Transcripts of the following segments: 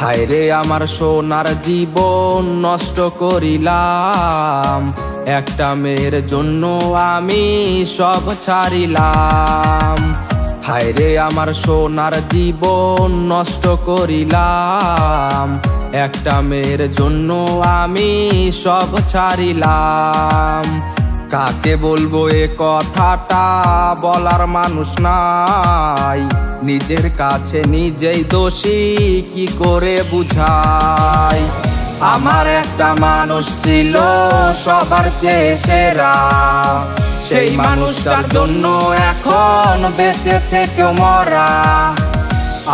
হায়রে আমার সোনার জীবন নষ্ট করিলাম, একটা মেয়ের জন্য আমি সব ছাড়িলাম। হায়রে আমার সোনার জীবন নষ্ট করিলাম, একটা মেয়ের জন্য আমি সব ছাড়িলাম। কাকে বলবো এ কথাটা, বলার মানুষ নাই, নিজের কাছে নিজেই দোষী কি করে বুঝাই। আমার একটা মানুষ ছিল সবার চেয়ে সেরা, সেই মানুষটার জন্য এখন বেঁচে থেকেও মরা।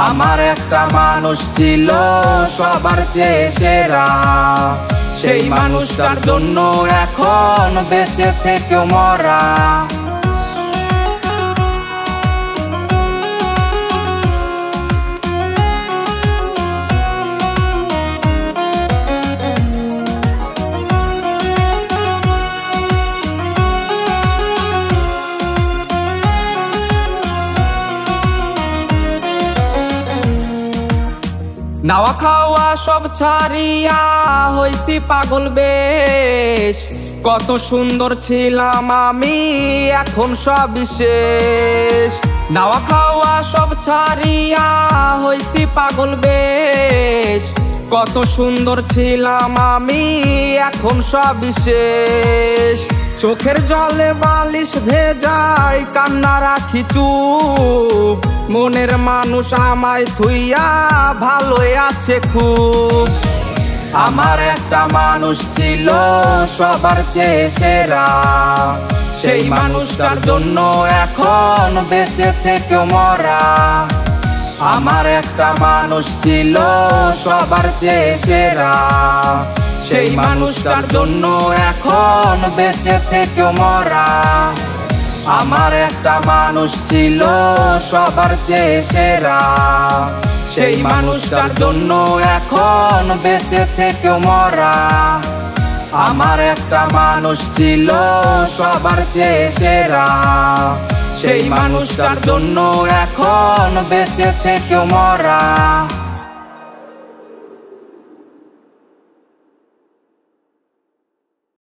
আমার একটা মানুষ ছিল সবার চেয়ে সেরা, সেই মানুষটার জন্য এখন বেঁচে থেকেও মরা। নাওয়া খাওয়া সব ছাড়িয়া হইছি পাগল বেশ, কত সুন্দর ছিলাম আমি এখন সব শেষ। নাওয়া খাওয়া সব ছাড়িয়া হইছি পাগল বেশ, কত সুন্দর ছিলাম আমি এখন সব শেষ। চোখের জলে বালিশ ভেজাই কান্না রাখি চুপ, মনের মানুষ আমায় থুইয়া ভালোই আছে খুব। আমার একটা মানুষ ছিল সবার চেয়ে সেরা, সেই মানুষটার জন্য এখন বেঁচে থেকেও মরা। আমার একটা মানুষ ছিল সবার চেয়ে সেরা, সেই মানুষটার জন্য এখন বেঁচে থেকেও মরা। আমার একটা মানুষ ছিল সবার চেয়ে সেরা, সেই মানুষটার জন্য এখন বেঁচে থেকেও মরা। আমার একটা মানুষ ছিল সবার চেয়ে সেরা, সেই মানুষটার জন্য এখন বেঁচে থেকেও মরা।